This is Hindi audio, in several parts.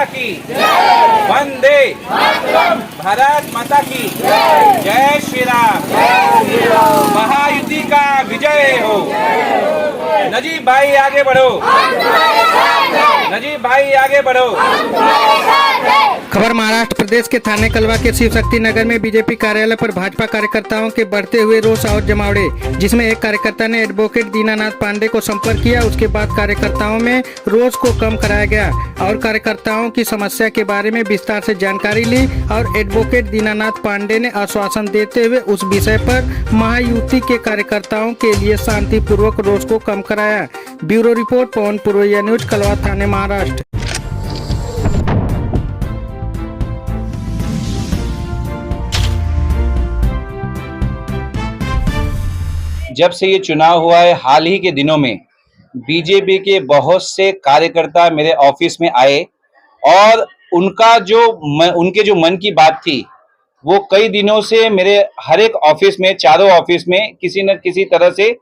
की वंदे भारत माता की जय श्री राम। महायुति का विजय हो। नजीब भाई आगे बढ़ो, नजीब भाई आगे बढ़ो। खबर महाराष्ट्र प्रदेश के थाने कलवा के शिव शक्ति नगर में बीजेपी कार्यालय पर भाजपा कार्यकर्ताओं के बढ़ते हुए रोष और जमावड़े, जिसमें एक कार्यकर्ता ने एडवोकेट दीनानाथ पांडे को संपर्क किया। उसके बाद कार्यकर्ताओं में रोष को कम कराया गया और कार्यकर्ताओं की समस्या के बारे में विस्तार से जानकारी ली और एडवोकेट दीनानाथ पांडे ने आश्वासन देते हुए उस विषय पर महायुति के कार्यकर्ताओं के लिए शांतिपूर्वक रोष को कम कराया। ब्यूरो रिपोर्ट, पवन पुरोहिया न्यूज, कलवा थाने, महाराष्ट्र। जब से ये चुनाव हुआ है, हाल ही के दिनों में बीजेपी के बहुत से कार्यकर्ता मेरे ऑफिस में आए और उनके जो मन की बात थी वो कई दिनों से मेरे हर एक ऑफिस में, चारों ऑफिस में किसी न किसी तरह से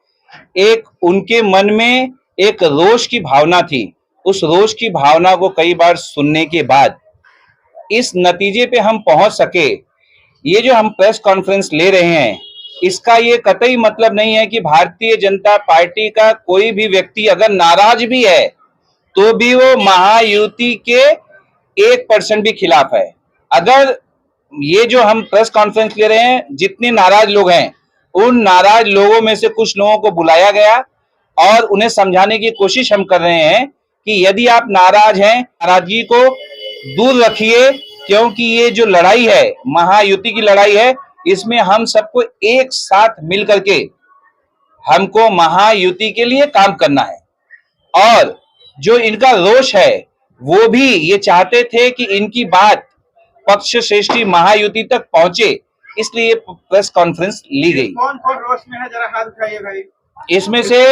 एक उनके मन में एक रोष की भावना थी। उस रोष की भावना को कई बार सुनने के बाद इस नतीजे पे हम पहुंच सके। ये जो हम प्रेस कॉन्फ्रेंस ले रहे हैं, इसका ये कतई मतलब नहीं है कि भारतीय जनता पार्टी का कोई भी व्यक्ति अगर नाराज भी है तो भी वो महायुति के 1% भी खिलाफ है। अगर ये जो हम प्रेस कॉन्फ्रेंस ले रहे हैं, जितने नाराज लोग हैं, उन नाराज लोगों में से कुछ लोगों को बुलाया गया और उन्हें समझाने की कोशिश हम कर रहे हैं कि यदि आप नाराज हैं, नाराजगी को दूर रखिए, क्योंकि ये जो लड़ाई है, महायुति की लड़ाई है, इसमें हम सबको एक साथ मिल करके हमको महायुति के लिए काम करना है। और जो इनका रोष है वो भी ये चाहते थे कि इनकी बात पक्ष श्रेष्ठी महायुति तक पहुंचे, इसलिए प्रेस कॉन्फ्रेंस ली गई। कौन कौन रोष में है, जरा हाथ उठाइए भाई। इसमें से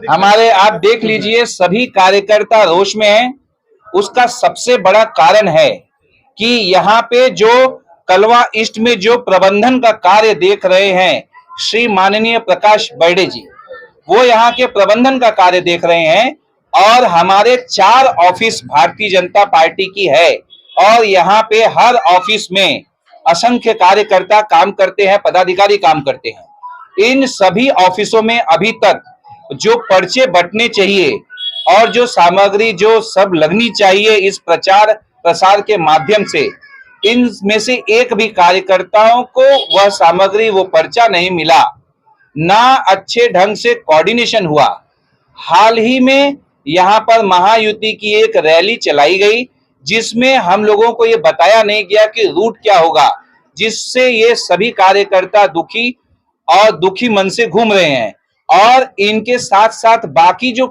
हमारे, आप देख लीजिए, सभी कार्यकर्ता रोष में हैं। उसका सबसे बड़ा कारण है कि यहाँ पे जो कलवा ईस्ट में जो प्रबंधन का कार्य देख रहे हैं श्री माननीय प्रकाश बर्डे जी, वो यहाँ के प्रबंधन का कार्य देख रहे हैं और हमारे 4 ऑफिस भारतीय जनता पार्टी की है और यहाँ पे हर ऑफिस में असंख्य कार्यकर्ता काम करते हैं, पदाधिकारी काम करते हैं। इन सभी ऑफिसों में अभी तक जो पर्चे बंटने चाहिए और जो सामग्री जो सब लगनी चाहिए इस प्रचार प्रसार के माध्यम से, इनमें से एक भी कार्यकर्ताओं को वह सामग्री, वो पर्चा नहीं मिला, ना अच्छे ढंग से कोऑर्डिनेशन हुआ। हाल ही में यहाँ पर महायुति की एक रैली चलाई गई जिसमें हम लोगों को ये बताया नहीं गया कि रूट क्या होगा, जिससे ये सभी कार्यकर्ता दुखी और दुखी मन से घूम रहे हैं। और इनके साथ साथ बाकी जो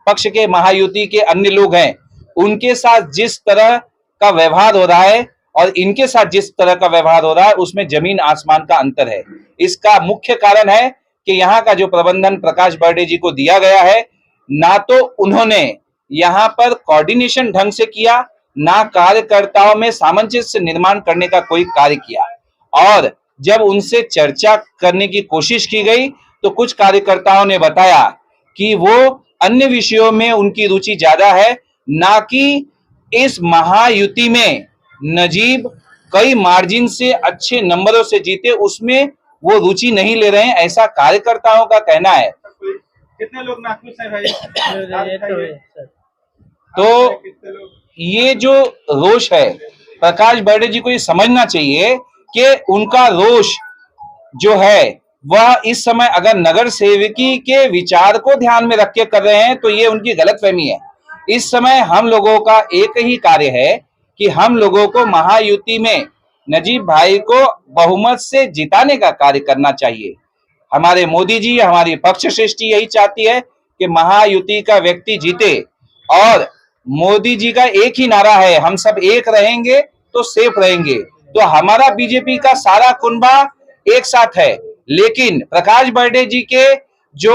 पक्ष के महायुति के अन्य लोग हैं, उनके साथ जिस तरह का व्यवहार हो रहा है और इनके साथ जिस तरह का व्यवहार हो रहा है, उसमें जमीन आसमान का अंतर है। इसका मुख्य कारण है कि यहाँ का जो प्रबंधन प्रकाश बर्डे जी को दिया गया है, ना तो उन्होंने यहाँ पर कोऑर्डिनेशन ढंग से किया, ना कार्यकर्ताओं में सामंजस्य निर्माण करने का कोई कार्य किया। और जब उनसे चर्चा करने की कोशिश की गई तो कुछ कार्यकर्ताओं ने बताया कि वो अन्य विषयों में उनकी रुचि ज्यादा है, ना कि इस महायुति में नजीब कई मार्जिन से अच्छे नंबरों से जीते, उसमें वो रुचि नहीं ले रहे हैं, ऐसा कार्यकर्ताओं का कहना है। कितने लोग नाखुश हैं भाई? तो ये जो रोष है, प्रकाश बर्डे जी को ये समझना चाहिए कि उनका रोष जो है वह इस समय अगर नगर सेवकी के विचार को ध्यान में रख के कर रहे हैं तो ये उनकी गलतफहमी है। इस समय हम लोगों का एक ही कार्य है कि हम लोगों को महायुति में नजीब भाई को बहुमत से जिताने का कार्य करना चाहिए। हमारे मोदी जी, हमारी पक्ष श्रेष्ठी यही चाहती है कि महायुति का व्यक्ति जीते और मोदी जी का एक ही नारा है, हम सब एक रहेंगे तो सेफ रहेंगे। तो हमारा बीजेपी का सारा कुनबा एक साथ है, लेकिन प्रकाश बर्डे जी के जो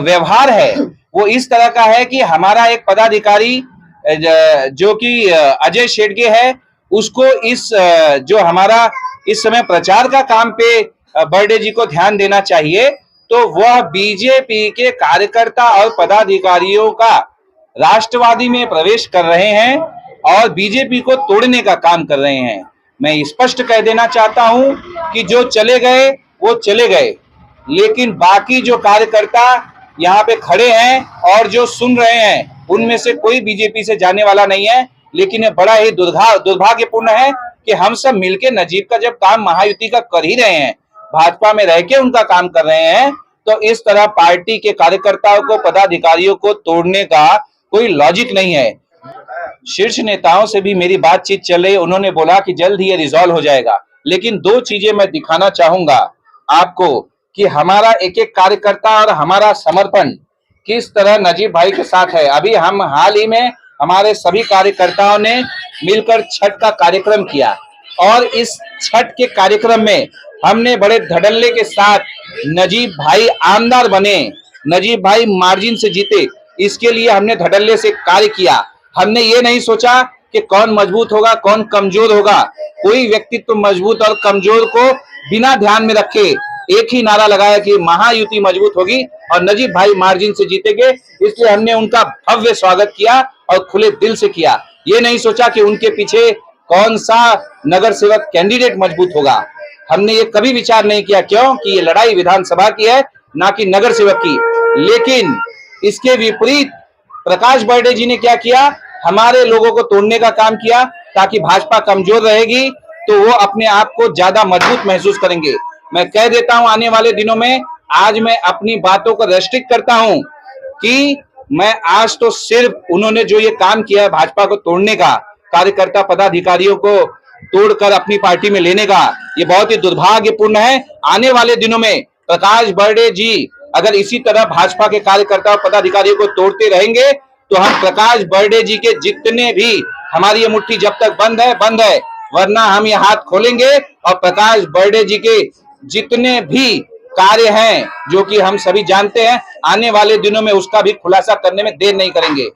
व्यवहार है वो इस तरह का है कि हमारा एक पदाधिकारी जो कि अजय शेडगे है, उसको इस जो हमारा इस समय प्रचार का काम पे बर्डे जी को ध्यान देना चाहिए। तो वह बीजेपी के कार्यकर्ता और पदाधिकारियों का राष्ट्रवादी में प्रवेश कर रहे हैं और बीजेपी को तोड़ने का काम कर रहे हैं। मैं स्पष्ट कह देना चाहता हूं कि जो चले गए वो चले गए, लेकिन बाकी जो कार्यकर्ता यहाँ पे खड़े हैं और जो सुन रहे हैं उनमें से कोई बीजेपी से जाने वाला नहीं है। लेकिन ये बड़ा ही दुर्भाग्यपूर्ण है कि हम सब मिलके नजीब का जब काम महायुति का कर ही रहे हैं, भाजपा में रह के उनका काम कर रहे हैं, तो इस तरह पार्टी के कार्यकर्ताओं को, पदाधिकारियों को तोड़ने का कोई लॉजिक नहीं है। शीर्ष नेताओं से भी मेरी बातचीत चल रही, उन्होंने बोला कि जल्द ही ये रिजॉल्व हो जाएगा। लेकिन दो चीजें मैं दिखाना चाहूंगा आपको कि हमारा एक एक कार्यकर्ता और हमारा समर्पण किस तरह नजीब भाई के साथ है। अभी हम हाल ही में हमारे सभी कार्यकर्ताओं ने मिलकर छठ का कार्यक्रम किया और इस छठ के कार्यक्रम में हमने बड़े धड़ल्ले के साथ नजीब भाई आमदार बने, नजीब भाई मार्जिन से जीते, इसके लिए हमने धड़ल्ले से कार्य किया। हमने ये नहीं सोचा कि कौन मजबूत होगा कौन कमजोर होगा। कोई व्यक्तित्व मजबूत और कमजोर को बिना ध्यान में रखे एक ही नारा लगाया कि महायुति मजबूत होगी और नजीब भाई मार्जिन से जीतेंगे। इसलिए हमने उनका भव्य स्वागत किया और खुले दिल से किया। ये नहीं सोचा कि उनके पीछे कौन सा नगर सेवक कैंडिडेट मजबूत होगा। हमने ये कभी विचार नहीं किया, क्यों कि ये लड़ाई विधानसभा की है, ना कि नगर सेवक की। लेकिन इसके विपरीत प्रकाश बर्डे जी ने क्या किया, हमारे लोगों को तोड़ने का काम किया, ताकि भाजपा कमजोर रहेगी तो वो अपने आप को ज्यादा मजबूत महसूस करेंगे। मैं कह देता हूं, आने वाले दिनों में आज मैं अपनी बातों को रेस्ट्रिक्ट करता हूं कि मैं आज तो सिर्फ उन्होंने जो ये काम किया है भाजपा को तोड़ने का, कार्यकर्ता पदाधिकारियों को तोड़कर अपनी पार्टी में लेने का, ये बहुत ही दुर्भाग्यपूर्ण है। आने वाले दिनों में प्रकाश बर्डे जी अगर इसी तरह भाजपा के कार्यकर्ता और पदाधिकारियों को तोड़ते रहेंगे तो हम प्रकाश बर्डे जी के जितने भी, हमारी ये मुट्ठी जब तक बंद है, वरना हम ये हाथ खोलेंगे और प्रकाश बर्डे जी के जितने भी कार्य हैं जो कि हम सभी जानते हैं, आने वाले दिनों में उसका भी खुलासा करने में देर नहीं करेंगे।